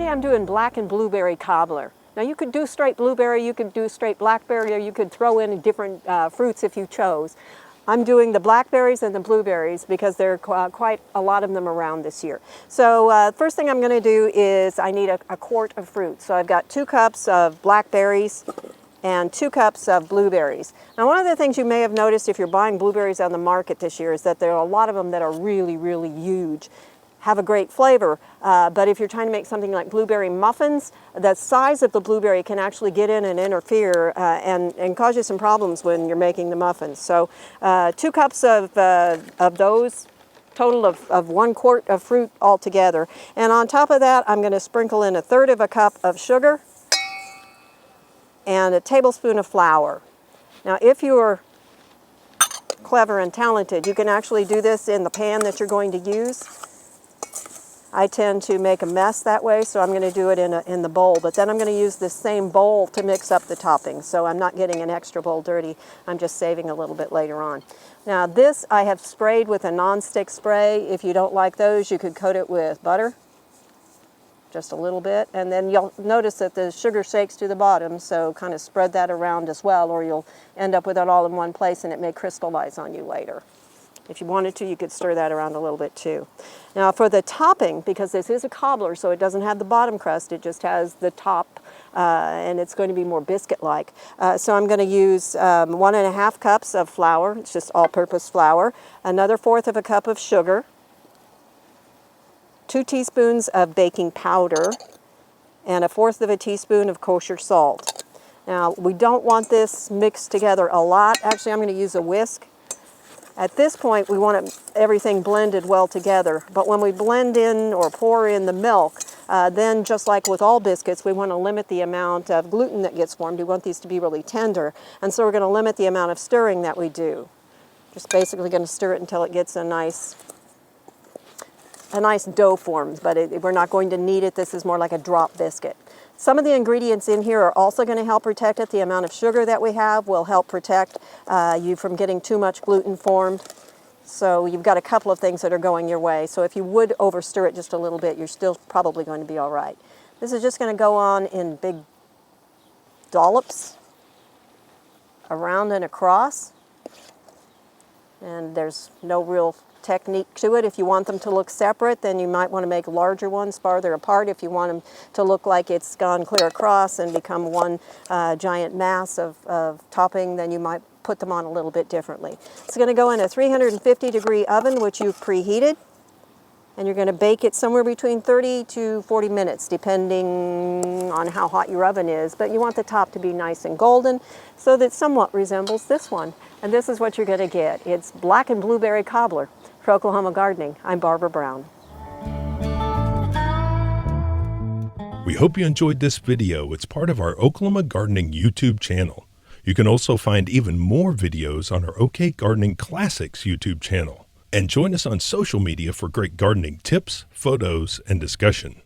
Today I'm doing black and blueberry cobbler. Now you could do straight blueberry, you could do straight blackberry, or you could throw in different fruits if you chose. I'm doing the blackberries and the blueberries because there are quite a lot of them around this year. So first thing I'm going to do is I need a quart of fruit. So I've got 2 cups of blackberries and 2 cups of blueberries. Now one of the things you may have noticed if you're buying blueberries on the market this year is that there are a lot of them that are really, really huge. Have a great flavor, but if you're trying to make something like blueberry muffins, the size of the blueberry can actually get in and interfere and cause you some problems when you're making the muffins. So 2 cups of those, total of 1 quart of fruit altogether. And on top of that, I'm going to sprinkle in 1/3 of a cup of sugar and a tablespoon of flour. Now if you're clever and talented, you can actually do this in the pan that you're going to use. I tend to make a mess that way, so I'm going to do it in the bowl. But then I'm going to use this same bowl to mix up the toppings, so I'm not getting an extra bowl dirty. I'm just saving a little bit later on. Now this I have sprayed with a non-stick spray. If you don't like those, you could coat it with butter, just a little bit. And then you'll notice that the sugar shakes to the bottom, so kind of spread that around as well, or you'll end up with it all in one place and it may crystallize on you later. If you wanted to, you could stir that around a little bit too. Now for the topping, because this is a cobbler, so it doesn't have the bottom crust, it just has the top, and it's going to be more biscuit-like. So I'm going to use 1½ cups of flour, it's just all-purpose flour, another 1/4 of a cup of sugar, 2 teaspoons of baking powder, and 1/4 of a teaspoon of kosher salt. Now we don't want this mixed together a lot. Actually, I'm going to use a whisk. At this point, we want everything blended well together, but when we blend in or pour in the milk, then just like with all biscuits, we want to limit the amount of gluten that gets formed. We want these to be really tender, and so we're going to limit the amount of stirring that we do. Just basically going to stir it until it gets a nice dough forms, but we're not going to knead it. This is more like a drop biscuit. Some of the ingredients in here are also going to help protect it. The amount of sugar that we have will help protect you from getting too much gluten formed. So you've got a couple of things that are going your way. So if you would overstir it just a little bit, you're still probably going to be all right. This is just going to go on in big dollops, around and across. And there's no real technique to it. If you want them to look separate, then you might want to make larger ones farther apart. If you want them to look like it's gone clear across and become one giant mass of topping, then you might put them on a little bit differently. It's going to go in a 350-degree oven, which you've preheated, and you're going to bake it somewhere between 30 to 40 minutes, depending on how hot your oven is. But you want the top to be nice and golden so that it somewhat resembles this one. And this is what you're going to get. It's black and blueberry cobbler. For Oklahoma Gardening, I'm Barbara Brown. We hope you enjoyed this video. It's part of our Oklahoma Gardening YouTube channel. You can also find even more videos on our OK Gardening Classics YouTube channel. And join us on social media for great gardening tips, photos, and discussion.